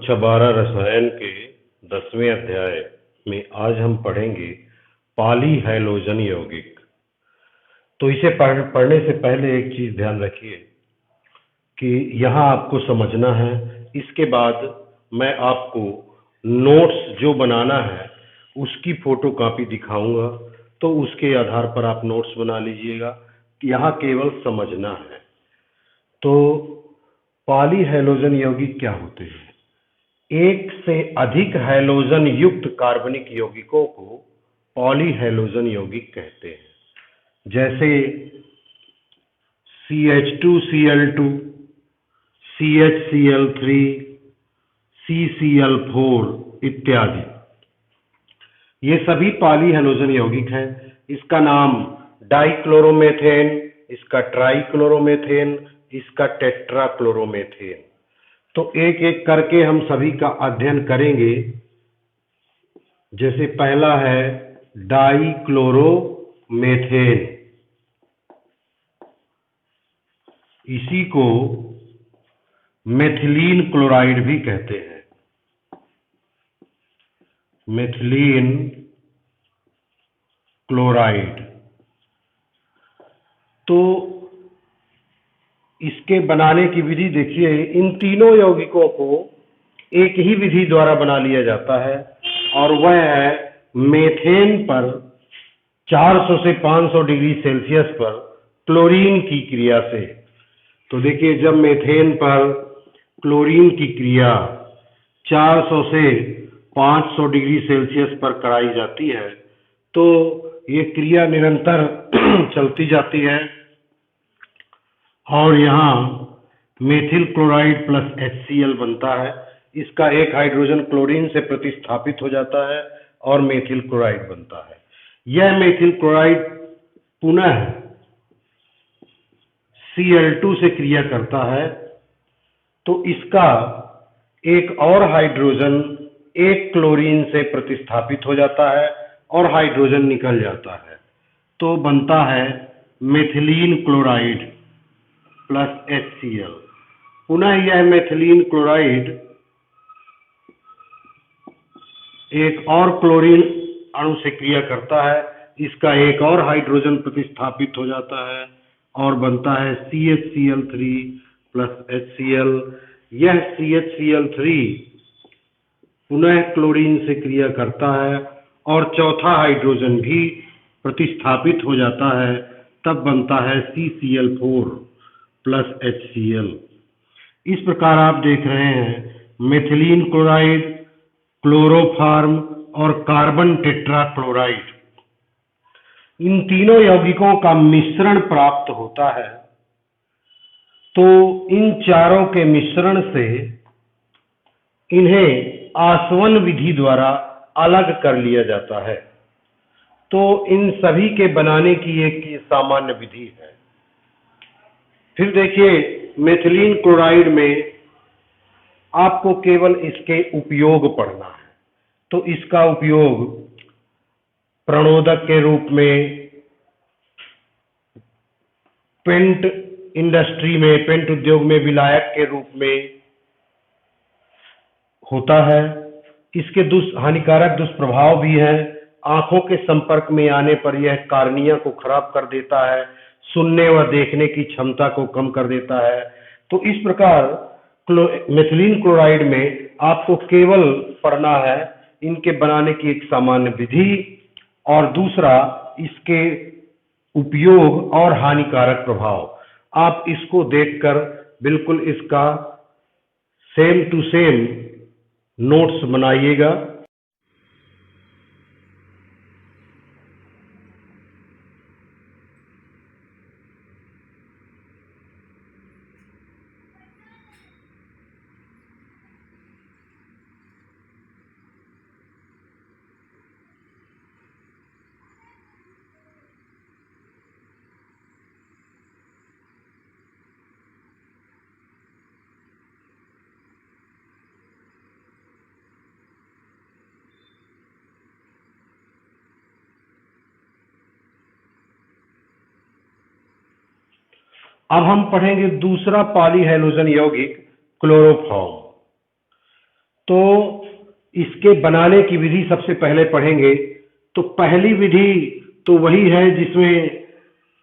छबारा रसायन के 10वें अध्याय में आज हम पढ़ेंगे पॉली हैलोजन यौगिक। तो इसे पढ़ने से पहले एक चीज ध्यान रखिए कि यहाँ आपको समझना है। इसके बाद मैं आपको नोट्स जो बनाना है उसकी फोटोकॉपी दिखाऊंगा, तो उसके आधार पर आप नोट्स बना लीजिएगा। यहाँ केवल समझना है। तो पॉली हैलोजन यौगिक क्या होते हैं? एक से अधिक हैलोजन युक्त कार्बनिक यौगिकों को पॉली हैलोजन यौगिक कहते हैं। जैसे CH2Cl2, CHCl3, CCl4 इत्यादि, ये सभी पॉली हैलोजन यौगिक हैं। इसका नाम डाइक्लोरोमेथेन, इसका ट्राइक्लोरोमेथेन, इसका टेट्राक्लोरोमेथेन। तो एक एक करके हम सभी का अध्ययन करेंगे। जैसे पहला है डाइक्लोरोमेथेन, इसी को मेथिलीन क्लोराइड भी कहते हैं। Methylene chloride. तो इसके बनाने की विधि देखिए, इन तीनों यौगिकों को एक ही विधि द्वारा बना लिया जाता है, और वह है मेथेन पर 400 से 500 डिग्री सेल्सियस पर क्लोरीन की क्रिया से। तो देखिए, जब मेथेन पर क्लोरीन की क्रिया 400 से 500 डिग्री सेल्सियस पर कराई जाती है, तो ये क्रिया निरंतर चलती जाती है, और यहाँ मेथिल क्लोराइड प्लस HCl बनता है। इसका एक हाइड्रोजन क्लोरीन से प्रतिस्थापित हो जाता है और मेथिल क्लोराइड बनता है। यह मेथिल क्लोराइड पुनः Cl2 से क्रिया करता है, तो इसका एक और हाइड्रोजन एक क्लोरीन से प्रतिस्थापित हो जाता है और हाइड्रोजन निकल जाता है, तो बनता है मेथिलीन क्लोराइड प्लस HCl। पुनः यह मेथिलीन क्लोराइड एक और क्लोरीन अणु से क्रिया करता है, इसका एक और हाइड्रोजन प्रतिस्थापित हो जाता है और बनता है CHCl3 प्लस HCl। यह CHCl3 पुनः क्लोरीन से क्रिया करता है और चौथा हाइड्रोजन भी प्रतिस्थापित हो जाता है, तब बनता है CCl4 प्लस HCl। इस प्रकार आप देख रहे हैं मेथिलीन क्लोराइड, क्लोरोफॉर्म और कार्बन टेट्राक्लोराइड, इन तीनों यौगिकों का मिश्रण प्राप्त होता है। तो इन चारों के मिश्रण से इन्हें आसवन विधि द्वारा अलग कर लिया जाता है। तो इन सभी के बनाने की एक सामान्य विधि है। फिर देखिए, मेथिलीन क्लोराइड में आपको केवल इसके उपयोग पढ़ना है। तो इसका उपयोग प्रणोदक के रूप में, पेंट इंडस्ट्री में, पेंट उद्योग में विलायक के रूप में होता है। इसके हानिकारक दुष्प्रभाव भी हैं। आंखों के संपर्क में आने पर यह कार्निया को खराब कर देता है, सुनने व देखने की क्षमता को कम कर देता है। तो इस प्रकार मेथिलीन क्लोराइड में आपको केवल पढ़ना है इनके बनाने की एक सामान्य विधि, और दूसरा इसके उपयोग और हानिकारक प्रभाव। आप इसको देखकर बिल्कुल इसका सेम टू सेम नोट्स बनाइएगा। अब हम पढ़ेंगे दूसरा पॉली हैलोजन यौगिक, क्लोरोफॉर्म। तो इसके बनाने की विधि सबसे पहले पढ़ेंगे। तो पहली विधि तो वही है जिसमें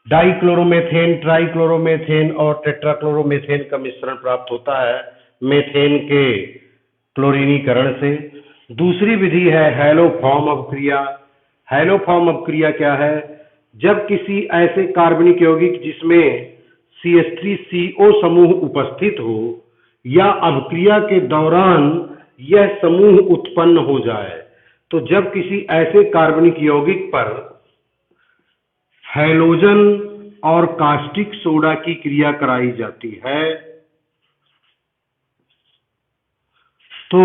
डाइक्लोरोमेथेन, ट्राइक्लोरोमेथेन और टेट्राक्लोरोमेथेन का मिश्रण प्राप्त होता है मेथेन के क्लोरीनीकरण से। दूसरी विधि है हैलोफॉर्म अपक्रिया। हैलोफॉर्म अपक्रिया क्या है? जब किसी ऐसे कार्बनिक यौगिक जिसमें CH3CO समूह उपस्थित हो या अपक्रिया के दौरान यह समूह उत्पन्न हो जाए, तो जब किसी ऐसे कार्बनिक यौगिक पर हैलोजन और कास्टिक सोडा की क्रिया कराई जाती है तो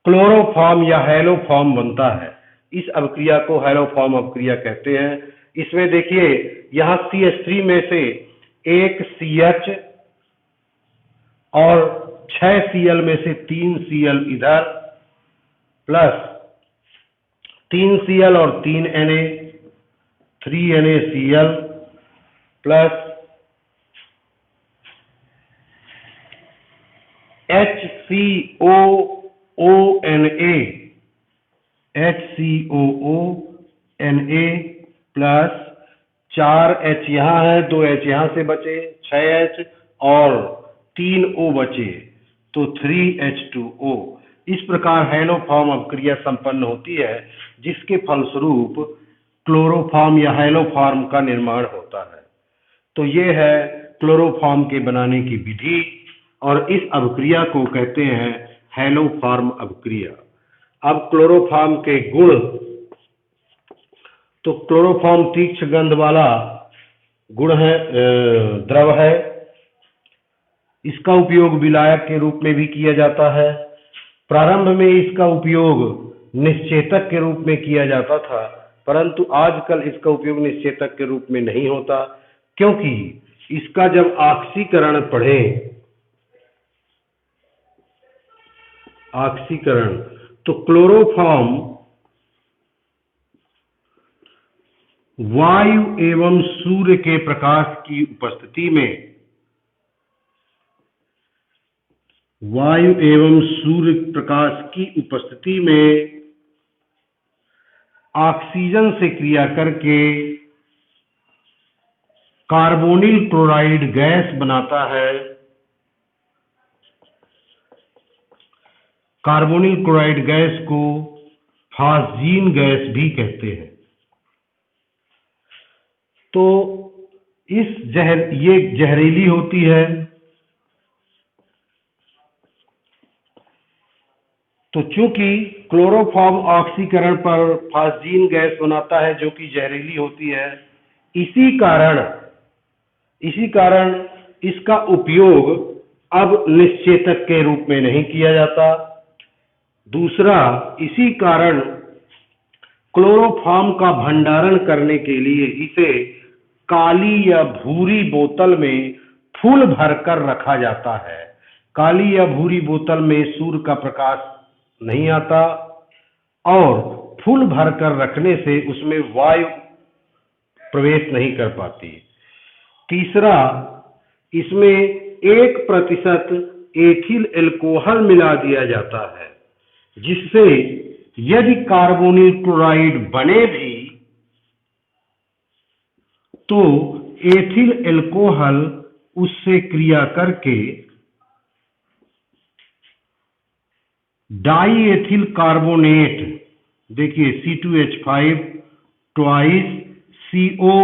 क्लोरोफॉर्म या हैलोफॉर्म बनता है। इस अभिक्रिया को हैलोफॉर्म अभिक्रिया कहते हैं। इसमें देखिए यहाँ CH3 में से एक CH और 6 Cl में से 3 Cl इधर प्लस 3 Cl और 3 Na 3 NaCl plus HCOONA plus 4 H यहाँ है, 2 H यहाँ से बचे, 6 H और 3 O बचे, तो 3H2O। इस प्रकार हैलोफॉर्म अभिक्रिया संपन्न होती है, जिसके फलस्वरूप क्लोरोफॉर्म या हैलोफॉर्म का निर्माण होता है। तो ये है क्लोरोफॉर्म के बनाने की विधि और इस अभिक्रिया को कहते हैं हैलोफॉर्म अभिक्रिया। अब क्लोरोफॉर्म के गुण। तो क्लोरोफॉर्म तीक्ष्ण गंध वाला गुण है, द्रव है। इसका उपयोग विलायक के रूप में भी किया जाता है। प्रारंभ में इसका उपयोग निश्चेतक के रूप में किया जाता था, परंतु आजकल इसका उपयोग निश्चेतक के रूप में नहीं होता, क्योंकि इसका जब ऑक्सीकरण पढ़ें, ऑक्सीकरण, तो क्लोरोफॉर्म वायु एवं सूर्य के प्रकाश की उपस्थिति में, वायु एवं सूर्य प्रकाश की उपस्थिति में ऑक्सीजन से क्रिया करके कार्बोनिल क्लोराइड गैस बनाता है। कार्बोनिल क्लोराइड गैस को फास्जीन गैस भी कहते हैं। तो ये जहरीली होती है। तो चूंकि क्लोरोफॉर्म ऑक्सीकरण पर फास्जीन गैस बनाता है जो कि जहरीली होती है, इसी कारण इसका उपयोग अब निश्चेतक के रूप में नहीं किया जाता। दूसरा, इसी कारण क्लोरोफॉर्म का भंडारण करने के लिए इसे काली या भूरी बोतल में फूल भरकर रखा जाता है। काली या भूरी बोतल में सूर्य का प्रकाश नहीं आता और फूल भरकर रखने से उसमें वायु प्रवेश नहीं कर पाती। तीसरा, इसमें 1% एथिल अल्कोहल मिला दिया जाता है, जिससे यदि कार्बोनिल क्लोराइड बने भी तो एथिल अल्कोहल उससे क्रिया करके डाई एथिल कार्बोनेट, देखिए C2H5 ट्वाइस CO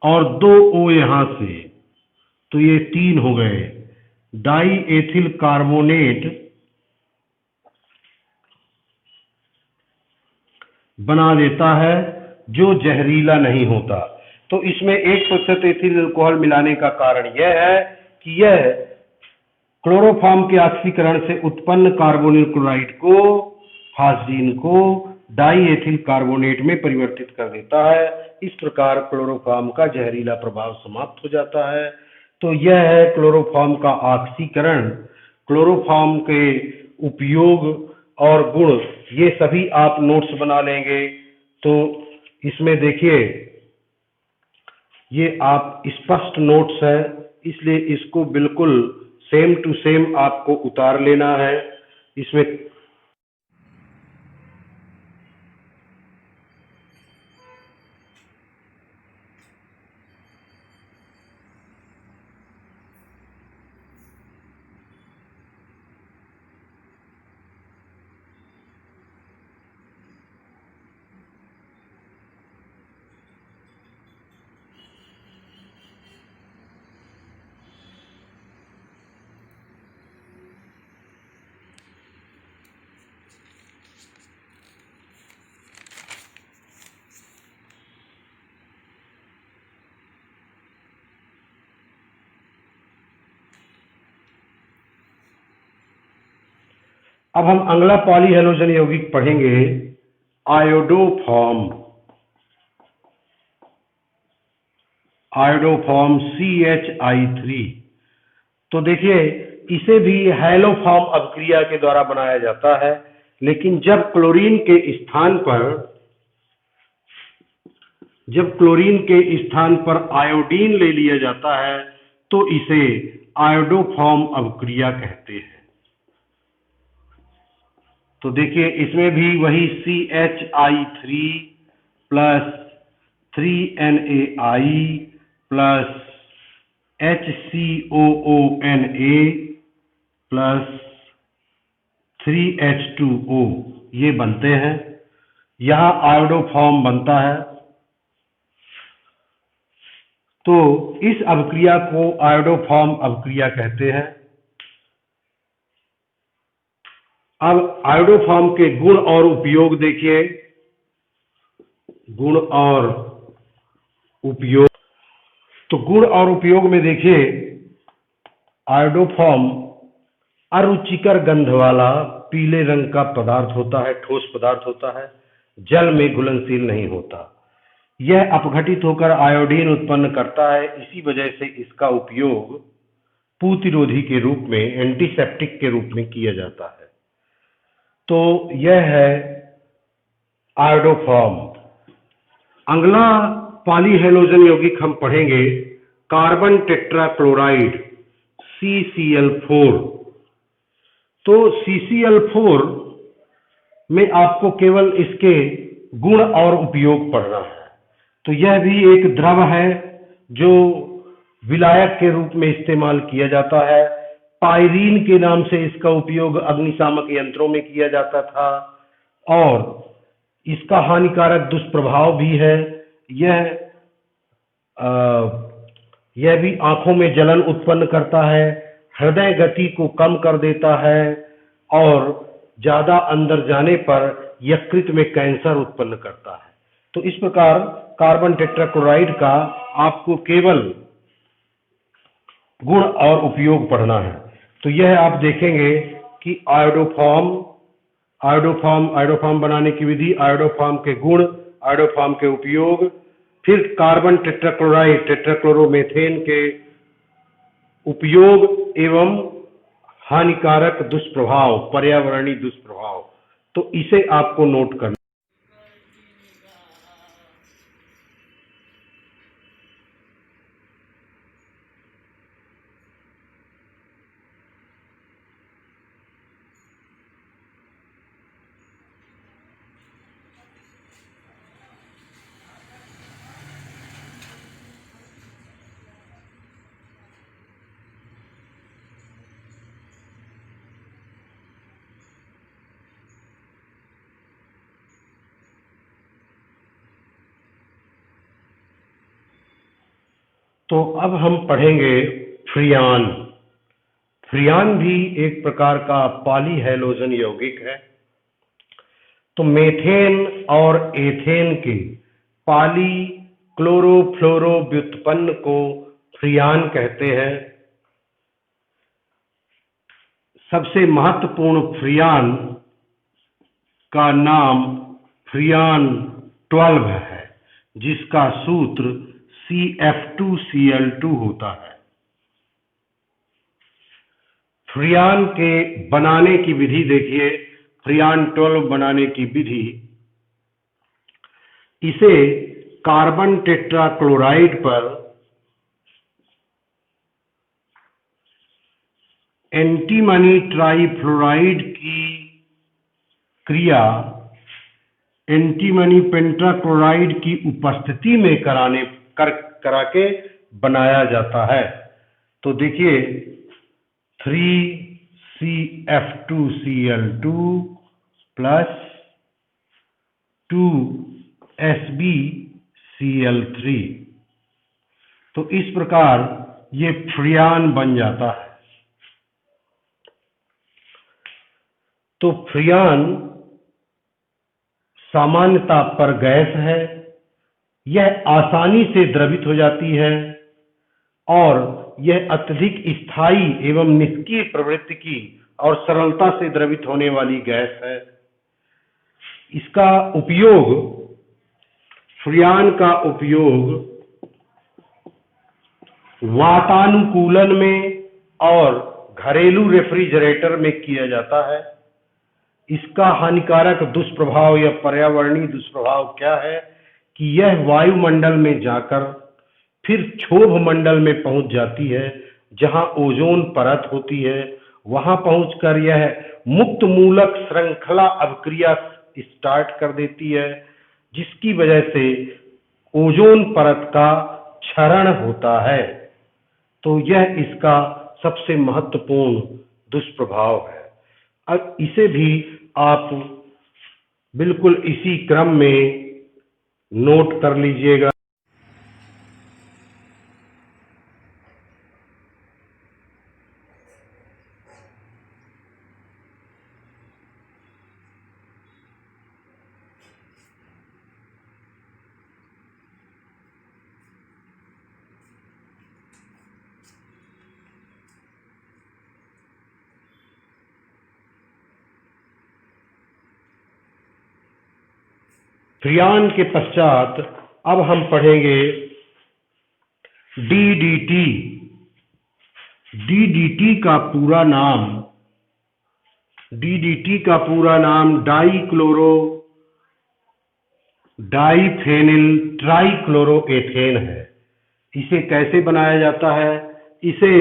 और 2 O यहां से, तो ये 3 हो गए, डाई एथिल कार्बोनेट बना देता है जो जहरीला नहीं होता। तो इसमें 1% एथिल अल्कोहल मिलाने का कारण यह है कि यह क्लोरोफॉर्म के ऑक्सीकरण से उत्पन्न कार्बोनिल क्लोराइड को, फास्जीन को डाई एथिल कार्बोनेट में परिवर्तित कर देता है। इस प्रकार क्लोरोफॉर्म का जहरीला प्रभाव समाप्त हो जाता है। तो यह है क्लोरोफॉर्म का ऑक्सीकरण। क्लोरोफॉर्म के उपयोग और गुण ये सभी आप नोट्स बना लेंगे। तो इसमें देखिए ये आप स्पष्ट नोट्स है, इसलिए इसको बिल्कुल सेम टू सेम आपको उतार लेना है। इसमें अब हम अगला पॉलीहेलोजन यौगिक पढ़ेंगे, आयोडोफॉर्म। Iodoform CH3। तो देखिए, इसे भी हैलोफॉर्म अभिक्रिया के द्वारा बनाया जाता है, लेकिन जब क्लोरीन के स्थान पर आयोडीन ले लिया जाता है तो इसे आयोडोफॉर्म अभिक्रिया कहते हैं। तो देखिए, इसमें भी वही CH3 plus 3NaI plus HCOONA plus 3H2O ये बनते हैं। यहाँ आयोडोफॉर्म बनता है। तो इस अभिक्रिया को आयोडोफॉर्म अभिक्रिया कहते हैं। अब आयोडोफॉर्म के गुण और उपयोग देखिए। गुण और उपयोग, तो गुण और उपयोग में देखिए, आयोडोफॉर्म अरुचिकर गंध वाला पीले रंग का पदार्थ होता है, ठोस पदार्थ होता है, जल में घुलनशील नहीं होता। यह अपघटित होकर आयोडीन उत्पन्न करता है। इसी वजह से इसका उपयोग पूतिरोधी के रूप में, एंटीसेप्टिक के रूप में किया जाता है। तो यह है आयोडोफॉर्म। अगला पॉलीहेलोजन यौगिक हम पढ़ेंगे, कार्बन टेट्राक्लोराइड CCl4। तो CCl4 में आपको केवल इसके गुण और उपयोग पढ़ना है। तो यह भी एक द्रव है जो विलायक के रूप में इस्तेमाल किया जाता है। पायरीन के नाम से इसका उपयोग अग्निशामक यंत्रों में किया जाता था और इसका हानिकारक दुष्प्रभाव भी है। यह भी आंखों में जलन उत्पन्न करता है, हृदय गति को कम कर देता है और ज्यादा अंदर जाने पर यकृत में कैंसर उत्पन्न करता है। तो इस प्रकार कार्बन टेट्राक्लोराइड का आपको केवल गुण और उपयोग पढ़ना है। तो यह आप देखेंगे कि आयोडोफॉर्म बनाने की विधि, आयोडोफॉर्म के गुण, आयोडोफॉर्म के उपयोग, फिर कार्बन टेट्राक्लोराइड, टेट्राक्लोरोमेथेन के उपयोग एवं हानिकारक दुष्प्रभाव, पर्यावरणीय दुष्प्रभाव। तो इसे आपको नोट करना। तो अब हम पढ़ेंगे फ्रियान। फ्रियान भी एक प्रकार का पॉलीहेलोजन यौगिक है। तो मेथेन और एथेन के पॉली क्लोरोफ्लोरो व्युत्पन्न को फ्रियान कहते हैं। सबसे महत्वपूर्ण फ्रियान का नाम फ्रियान 12 है, जिसका सूत्र CF2Cl2 होता है। फ्रियान के बनाने की विधि देखिए, फ्रियान 12 बनाने की विधि, इसे कार्बन टेट्राक्लोराइड पर एंटीमनी ट्राइफ्लोराइड की क्रिया एंटीमनी पेंटाक्लोराइड की उपस्थिति में करा के बनाया जाता है। तो देखिए 3CF2Cl2 प्लस 2SbCl3, तो इस प्रकार ये फ्रियान बन जाता है। तो फ्रियान सामान्य ताप पर गैस है, यह आसानी से द्रवित हो जाती है और यह अत्यधिक स्थायी एवं निष्क्रिय प्रवृत्ति की और सरलता से द्रवित होने वाली गैस है। इसका उपयोग, फ्रियान का उपयोग वातानुकूलन में और घरेलू रेफ्रिजरेटर में किया जाता है। इसका हानिकारक दुष्प्रभाव या पर्यावरणीय दुष्प्रभाव क्या है कि यह वायुमंडल में जाकर फिर क्षोभ मंडल में पहुंच जाती है, जहां ओजोन परत होती है। वहां पहुंचकर यह मुक्त मूलक श्रृंखला अभिक्रिया स्टार्ट कर देती है, जिसकी वजह से ओजोन परत का क्षरण होता है। तो यह इसका सबसे महत्वपूर्ण दुष्प्रभाव है। अब इसे भी आप बिल्कुल इसी क्रम में नोट कर लीजिएगा। फ्रियान के पश्चात अब हम पढ़ेंगे डीडीटी। डीडीटी का पूरा नाम डाइक्लोरो डाइफेनिल ट्राइक्लोरोएथेन है। इसे कैसे बनाया जाता है? इसे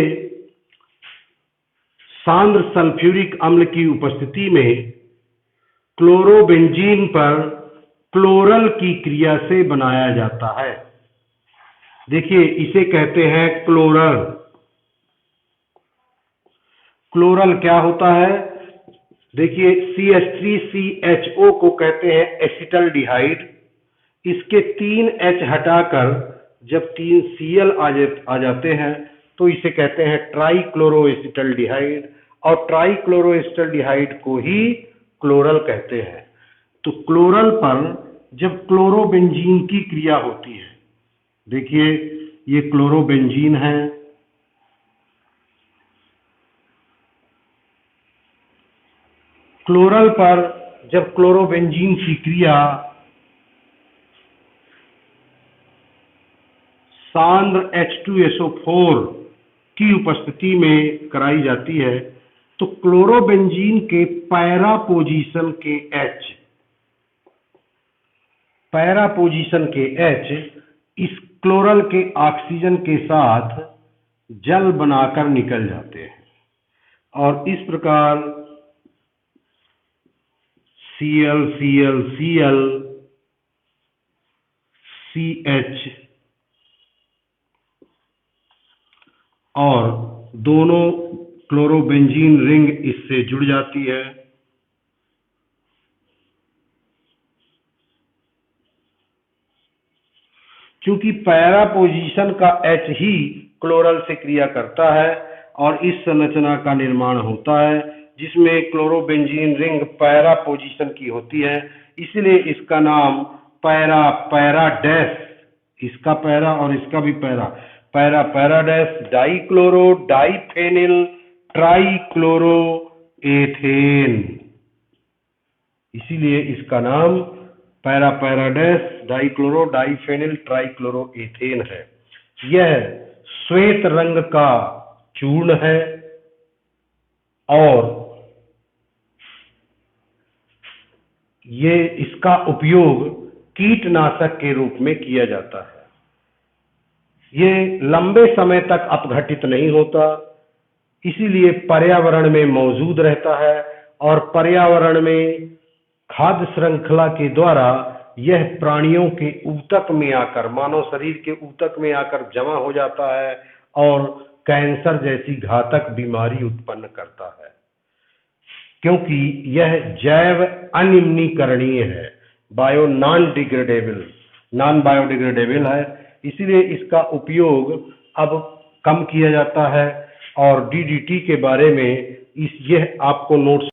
सांद्र सल्फ्यूरिक अम्ल की उपस्थिति में क्लोरोबेंजीन पर क्लोरल की क्रिया से बनाया जाता है। देखिए, इसे कहते हैं क्लोरल। क्लोरल क्या होता है? देखिए, CH3CHO को कहते हैं एसिटल्डिहाइड। इसके 3 H हटाकर जब 3 Cl आ जाते हैं तो इसे कहते हैं ट्राइक्लोरोएसिटल्डिहाइड, और ट्राइक्लोरोएसिटल्डिहाइड को ही क्लोरल कहते हैं। तो क्लोरल पर जब क्लोरोबेंजीन की क्रिया होती है, देखिए ये क्लोरोबेंजीन है, क्लोरल पर जब क्लोरोबेंजीन की क्रिया सांद्र H2SO4 की उपस्थिति में कराई जाती है तो क्लोरोबेंजीन के पैरा पोजीशन के H इस क्लोरल के ऑक्सीजन के साथ जल बनाकर निकल जाते हैं और इस प्रकार Cl Cl Cl CH और दोनों क्लोरोबेंजीन रिंग इससे जुड़ जाती है। क्योंकि पैरा पोजीशन का H ही क्लोरल से क्रिया करता है और इस संरचना का निर्माण होता है जिसमें क्लोरोबेंजीन रिंग पैरा पोजीशन की होती है, इसलिए इसका नाम पैरा डैश, इसका पैरा और इसका भी पैरा डैश डाइक्लोरो डाइफेनिल ट्राइक्लोरोएथेन, इसीलिए इसका नाम पैरा डैश डाइक्लोरो डाइफेनिल ट्राइक्लोरोएथेन है। यह श्वेत रंग का चूर्ण है और ये इसका उपयोग कीटनाशक के रूप में किया जाता है। ये लंबे समय तक अपघटित नहीं होता, इसीलिए पर्यावरण में मौजूद रहता है और पर्यावरण में खाद्य श्रृंखला के द्वारा यह प्राणियों के ऊतक में आकर, मानव शरीर के ऊतक में आकर जमा हो जाता है और कैंसर जैसी घातक बीमारी उत्पन्न करता है, क्योंकि यह जैव अनिम्नीकरणीय है, नॉन बायोडिग्रेडेबल है। इसीलिए इसका उपयोग अब कम किया जाता है और डीडीटी के बारे में यह आपको नोट्स